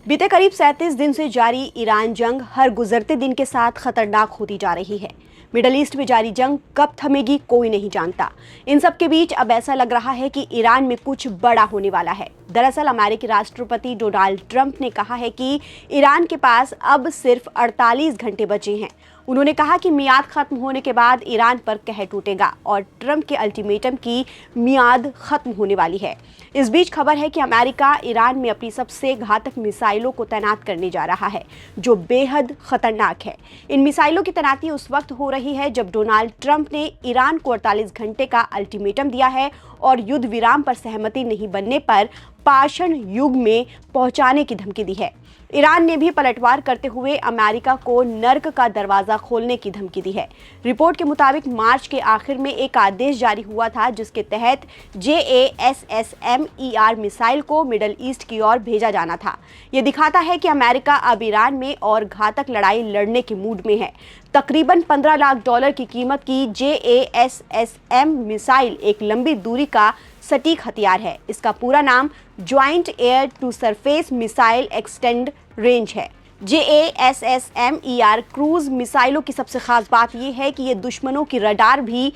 बीते करीब 37 दिन से जारी ईरान जंग हर गुजरते दिन के साथ खतरनाक होती जा रही है। मिडल ईस्ट में जारी जंग कब थमेगी कोई नहीं जानता। इन सब के बीच अब ऐसा लग रहा है कि ईरान में कुछ बड़ा होने वाला है। दरअसल अमेरिकी राष्ट्रपति डोनाल्ड ट्रंप ने कहा है कि ईरान के पास अब सिर्फ 48 घंटे बचे हैं। उन्होंने कहा कि मियाद खत्म होने के बाद ईरान पर कहर टूटेगा और ट्रंप के अल्टीमेटम की मियाद खत्म होने वाली है। इस बीच खबर है कि अमेरिका ईरान में अपनी सबसे घातक मिसाइलों को तैनात करने जा रहा है, जो बेहद खतरनाक है। इन मिसाइलों की तैनाती उस वक्त हो रही है जब डोनाल्ड ट्रंप ने ईरान को 48 घंटे का अल्टीमेटम दिया है और युद्ध विराम पर सहमति नहीं बनने पर पाषाण युग में पहुंचाने की धमकी दी है। ईरान ने भी पलटवार करते हुए अमेरिका को नर्क का दरवाजा खोलने की धमकी दी है। रिपोर्ट के मुताबिक मार्च के आखिर में एक आदेश जारी हुआ था जिसके तहत JASSMER मिसाइल को मिडल ईस्ट की ओर भेजा जाना था। ये दिखाता है कि अमेरिका अब ईरान में और घातक लड़ाई लड़ने के मूड में है। तकरीबन $15 लाख की कीमत की JASSM मिसाइल एक लंबी दूरी का सटीक हथियार है। इसका पूरा नाम joint air to surface missile extend range है। JASSMER क्रूज मिसाइलों की सबसे खास बात यह है कि ये दुश्मनों की रडार भी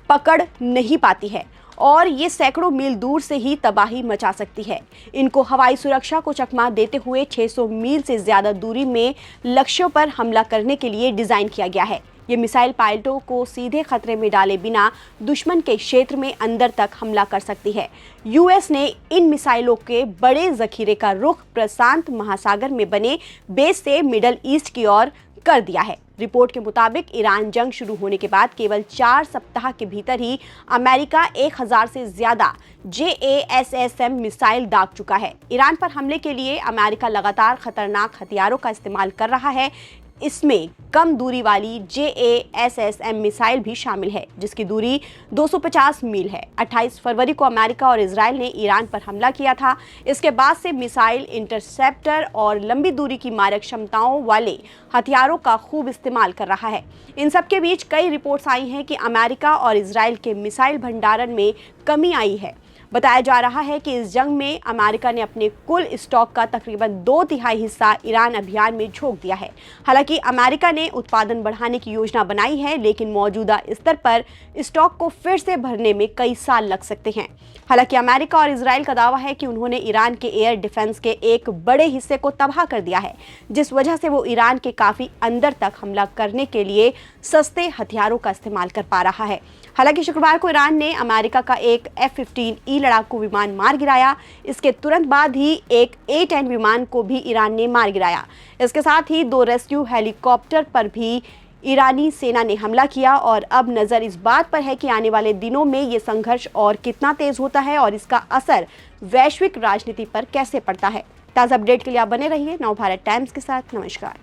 पकड़ नहीं पाती है और ये सैकड़ों मील दूर से ही तबाही मचा सकती है। इनको हवाई सुरक्षा को चकमा देते हुए 600 मील से ज्यादा दूरी में लक्ष्यों पर हमला करने के लिए डिजाइन किया गया है। ये मिसाइल पायलटों को सीधे खतरे में डाले बिना दुश्मन के क्षेत्र में अंदर तक हमला कर सकती है। यूएस ने इन मिसाइलों के बड़े जखीरे का रुख प्रशांत महासागर में बने बेस से मिडल ईस्ट की ओर कर दिया है। रिपोर्ट के मुताबिक ईरान जंग शुरू होने के बाद केवल 4 सप्ताह के भीतर ही अमेरिका 1000 से ज्यादा JASSM मिसाइल दाग चुका है। ईरान पर हमले के लिए अमेरिका लगातार खतरनाक हथियारों का इस्तेमाल कर रहा है। इसमें कम दूरी वाली JASSM मिसाइल भी शामिल है, जिसकी दूरी 250 मील है। 28 फरवरी को अमेरिका और इजराइल ने ईरान पर हमला किया था। इसके बाद से मिसाइल, इंटरसेप्टर और लंबी दूरी की मारक क्षमताओं वाले हथियारों का खूब इस्तेमाल कर रहा है। इन सब के बीच कई रिपोर्ट्स आई हैं कि अमेरिका और इजराइल के मिसाइल भंडारण में कमी आई है। बताया जा रहा है कि इस जंग में अमेरिका ने अपने कुल स्टॉक का तकरीबन 2/3 हिस्सा ईरान अभियान में झोंक दिया है। हालांकि अमेरिका ने उत्पादन बढ़ाने की योजना बनाई है, लेकिन मौजूदा स्तर पर स्टॉक को फिर से भरने में कई साल लग सकते हैं। हालांकि अमेरिका और इजराइल का दावा है कि उन्होंने ईरान के एयर डिफेंस के एक बड़े हिस्से को तबाह कर दिया है, जिस वजह से वो ईरान के काफी अंदर तक हमला करने के लिए सस्ते हथियारों का इस्तेमाल कर पा रहा है। हालांकि शुक्रवार को ईरान ने अमेरिका का एक F-15E लड़ाकू विमान मार गिराया। इसके तुरंत बाद ही एक A-10 विमान को भी ईरान ने मार गिराया। इसके साथ ही 2 रेस्क्यू हेलीकॉप्टर पर भी ईरानी सेना ने हमला किया और अब नजर इस बात पर है कि आने वाले दिनों में ये संघर्ष और कितना तेज होता है और इसका असर वैश्विक राजनीति पर कैसे पड़ता है। ताज़ा अपडेट के लिए आप बने रहिए नवभारत टाइम्स के साथ। नमस्कार।